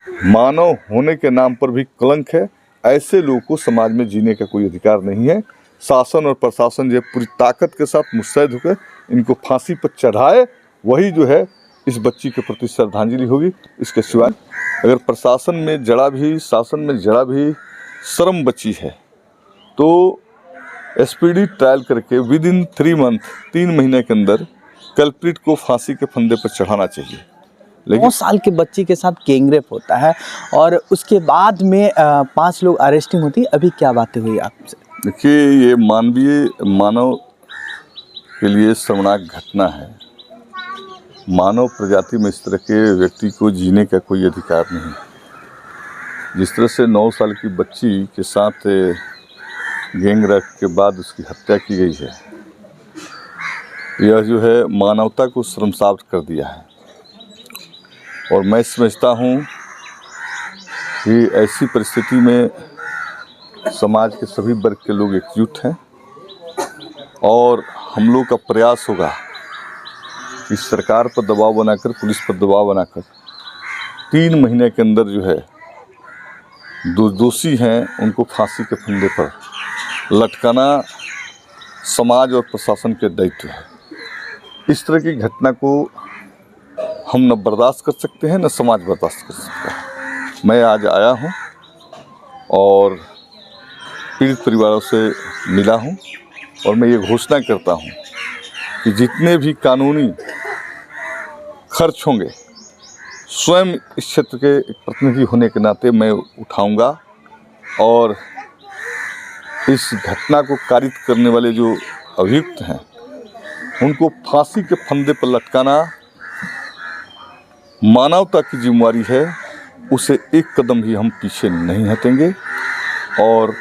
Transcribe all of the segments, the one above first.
मानव होने के नाम पर भी कलंक है। ऐसे लोगों को समाज में जीने का कोई अधिकार नहीं है। शासन और प्रशासन जो पूरी ताकत के साथ मुस्तैद होकर इनको फांसी पर चढ़ाए, वही जो है इस बच्ची के प्रति श्रद्धांजलि होगी। इसके सिवाय अगर प्रशासन में जरा भी, शासन में जरा भी शर्म बची है तो स्पीडी ट्रायल करके विद इन 3 मंथ, 3 महीने के अंदर कल्प्रिट को फांसी के फंदे पर चढ़ाना चाहिए। 9 साल के बच्ची के साथ गैंगरेप होता है और उसके बाद में 5 लोग अरेस्टिंग होती है। अभी क्या बातें हुई आपसे? देखिए, ये मानव के लिए शर्मनाक घटना है। मानव प्रजाति में इस तरह के व्यक्ति को जीने का कोई अधिकार नहीं। जिस तरह से 9 साल की बच्ची के साथ गैंगरेप के बाद उसकी हत्या की गई है, यह जो है मानवता को शर्मसार कर दिया है। और मैं समझता हूँ कि ऐसी परिस्थिति में समाज के सभी वर्ग के लोग एकजुट हैं और हम लोग का प्रयास होगा कि सरकार पर दबाव बनाकर, पुलिस पर दबाव बनाकर 3 महीने के अंदर जो है दोषी हैं उनको फांसी के फंदे पर लटकाना समाज और प्रशासन के दायित्व है। इस तरह की घटना को हम न बर्दाश्त कर सकते हैं, न समाज बर्दाश्त कर सकता है। मैं आज आया हूं और पीड़ित परिवारों से मिला हूं और मैं ये घोषणा करता हूं कि जितने भी कानूनी खर्च होंगे, स्वयं इस क्षेत्र के एक प्रतिनिधि होने के नाते मैं उठाऊंगा और इस घटना को कारित करने वाले जो अभियुक्त हैं उनको फांसी के फंदे पर लटकाना मानवता की जिम्मेदारी है। उसे एक कदम भी हम पीछे नहीं हटेंगे और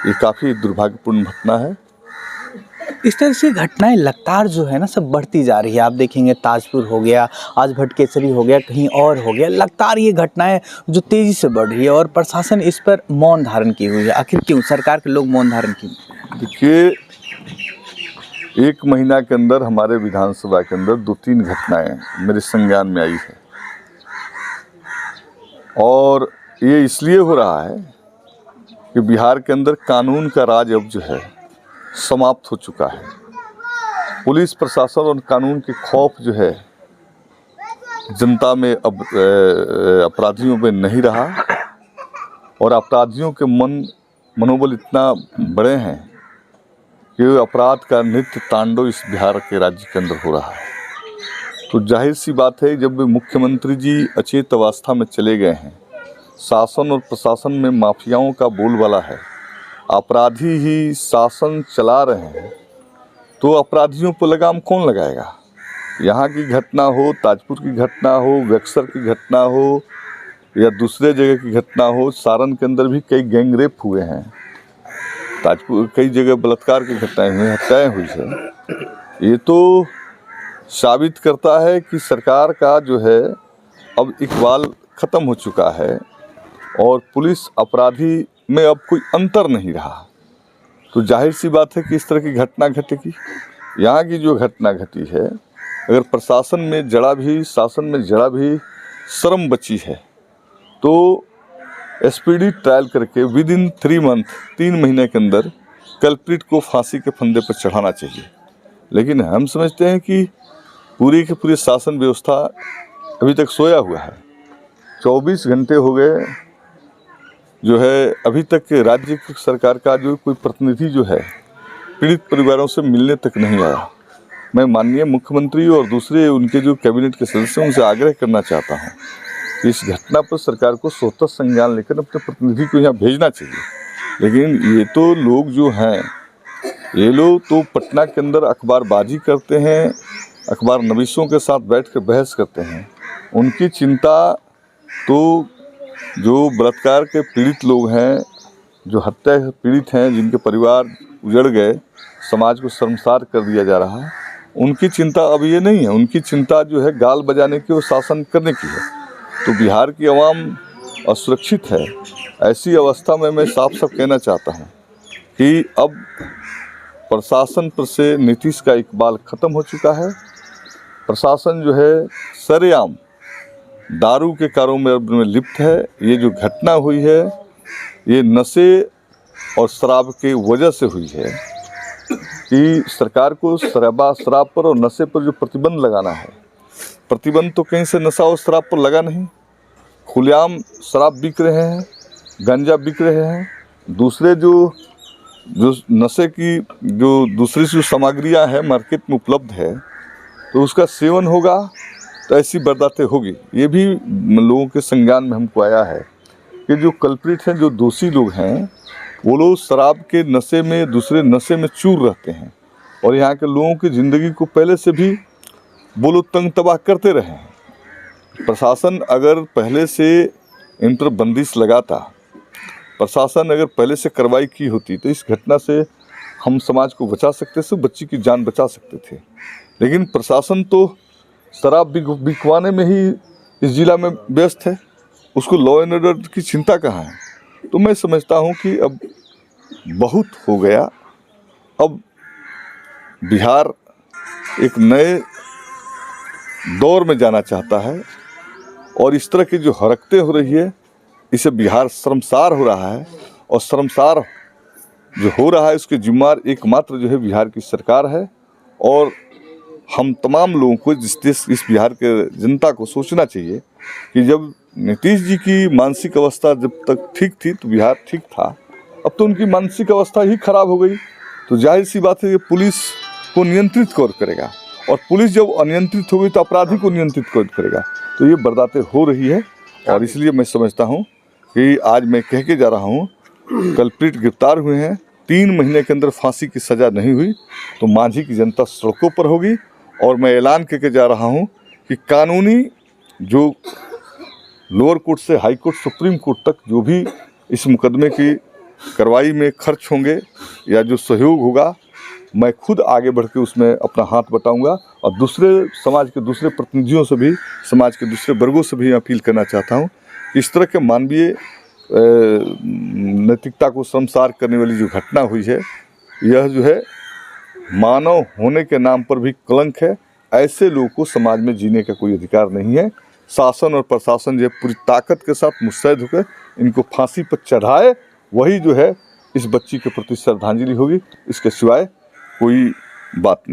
ये काफ़ी दुर्भाग्यपूर्ण घटना है। इस तरह से घटनाएं लगातार जो है ना सब बढ़ती जा रही है। आप देखेंगे ताजपुर हो गया, आज भटकेसरी हो गया, कहीं और हो गया, लगातार ये घटनाएं जो तेज़ी से बढ़ रही है और प्रशासन इस पर मौन धारण की हुई है। आखिर क्यों सरकार के लोग मौन धारण क्यों? देखिए, 1 महीना के अंदर हमारे विधानसभा के अंदर 2-3 घटनाएं मेरे संज्ञान में आई है और ये इसलिए हो रहा है कि बिहार के अंदर कानून का राज अब जो है समाप्त हो चुका है। पुलिस प्रशासन और कानून के खौफ जो है जनता में अब अपराधियों में नहीं रहा और अपराधियों के मनोबल इतना बड़े हैं कि अपराध का नित्य तांडव इस बिहार के राज्य के अंदर हो रहा है। तो जाहिर सी बात है, जब मुख्यमंत्री जी अचेत अवस्था में चले गए हैं, शासन और प्रशासन में माफियाओं का बोलबाला है, अपराधी ही शासन चला रहे हैं, तो अपराधियों पर लगाम कौन लगाएगा? यहाँ की घटना हो, ताजपुर की घटना हो, बक्सर की घटना हो या दूसरे जगह की घटना हो, सारण के अंदर भी कई गैंगरेप हुए हैं, ताजपुर कई जगह बलात्कार की घटनाएं हुई, हत्याएं हुई है। ये तो साबित करता है कि सरकार का जो है अब इकबाल ख़त्म हो चुका है और पुलिस अपराधी में अब कोई अंतर नहीं रहा। तो जाहिर सी बात है कि इस तरह की घटना घटेगी। यहाँ की जो घटना घटी है, अगर प्रशासन में जरा भी, शासन में जरा भी शर्म बची है तो स्पीडी ट्रायल करके विद इन 3 मंथ, 3 महीने के अंदर कल्प्रिट को फांसी के फंदे पर चढ़ाना चाहिए। लेकिन हम समझते हैं कि पूरी की पूरी शासन व्यवस्था अभी तक सोया हुआ है। 24 घंटे हो गए जो है, अभी तक राज्य की सरकार का जो कोई प्रतिनिधि जो है पीड़ित परिवारों से मिलने तक नहीं आया। मैं माननीय मुख्यमंत्री और दूसरे उनके जो कैबिनेट के सदस्य हैं उनसे आग्रह करना चाहता हूँ कि इस घटना पर सरकार को स्वतः संज्ञान लेकर अपने प्रतिनिधि को यहाँ भेजना चाहिए। लेकिन ये तो लोग जो हैं, ये लोग तो पटना के अंदर अखबारबाजी करते हैं, अखबार नवीसों के साथ बैठकर बहस करते हैं। उनकी चिंता तो जो बलात्कार के पीड़ित लोग हैं, जो हत्या के पीड़ित हैं, जिनके परिवार उजड़ गए, समाज को शर्मसार कर दिया जा रहा है, उनकी चिंता अब ये नहीं है। उनकी चिंता जो है गाल बजाने की और शासन करने की है। तो बिहार की आवाम असुरक्षित है। ऐसी अवस्था में मैं साफ साफ कहना चाहता हूँ कि अब प्रशासन पर से नीतीश का इकबाल ख़त्म हो चुका है। प्रशासन जो है सरेआम दारू के कारोबार में लिप्त है। ये जो घटना हुई है ये नशे और शराब के वजह से हुई है कि सरकार को शराब पर और नशे पर जो प्रतिबंध लगाना है, प्रतिबंध तो कहीं से नशा और शराब पर लगा नहीं। खुलेआम शराब बिक रहे हैं, गांजा बिक रहे हैं, दूसरे जो नशे की जो दूसरी जो सामग्रियां हैं मार्केट में उपलब्ध है, तो उसका सेवन होगा तो ऐसी बर्दाश्तें होगी। ये भी लोगों के संज्ञान में हमको आया है कि जो कल्प्रिट हैं, जो दोषी लोग हैं, वो लोग शराब के नशे में, दूसरे नशे में चूर रहते हैं और यहाँ के लोगों की ज़िंदगी को पहले से भी वो लोग तंग तबाह करते रहे हैं। प्रशासन अगर पहले से इन पर बंदिश लगाता, प्रशासन अगर पहले से कार्रवाई की होती तो इस घटना से हम समाज को बचा सकते थे, बच्ची की जान बचा सकते थे। लेकिन प्रशासन तो शराब बिकवाने में ही इस जिला में व्यस्त है, उसको लॉ एंड ऑर्डर की चिंता कहाँ है। तो मैं समझता हूँ कि अब बहुत हो गया, अब बिहार एक नए दौर में जाना चाहता है और इस तरह की जो हरकतें हो रही है इससे बिहार शर्मसार हो रहा है और शर्मसार जो हो रहा है उसके जिम्मेदार एकमात्र जो है बिहार की सरकार है। और हम तमाम लोगों को इस बिहार के जनता को सोचना चाहिए कि जब नीतीश जी की मानसिक अवस्था जब तक ठीक थी तो बिहार ठीक था, अब तो उनकी मानसिक अवस्था ही खराब हो गई। तो जाहिर सी बात है कि पुलिस को नियंत्रित कौन करेगा, और पुलिस जब अनियंत्रित हो गई तो अपराधी को नियंत्रित कौन करेगा। तो ये बर्दाश्तें हो रही है और इसलिए मैं समझता हूँ कि आज मैं कह के जा रहा हूँ, कल्प्रिट गिरफ्तार हुए हैं, 3 महीने के अंदर फांसी की सज़ा नहीं हुई तो मांझी की जनता सड़कों पर होगी। और मैं ऐलान करके जा रहा हूँ कि कानूनी जो लोअर कोर्ट से हाई कोर्ट, सुप्रीम कोर्ट तक जो भी इस मुकदमे की कार्रवाई में खर्च होंगे या जो सहयोग होगा, मैं खुद आगे बढ़ के उसमें अपना हाथ बटाऊंगा। और दूसरे समाज के दूसरे प्रतिनिधियों से भी, समाज के दूसरे वर्गों से भी अपील करना चाहता हूँ कि इस तरह के मानवीय नैतिकता को शर्मसार करने वाली जो घटना हुई है, यह जो है मानव होने के नाम पर भी कलंक है। ऐसे लोगों को समाज में जीने का कोई अधिकार नहीं है। शासन और प्रशासन जो पूरी ताकत के साथ मुस्तैद होकर इनको फांसी पर चढ़ाए, वही जो है इस बच्ची के प्रति श्रद्धांजलि होगी। इसके सिवाय कोई बात नहीं।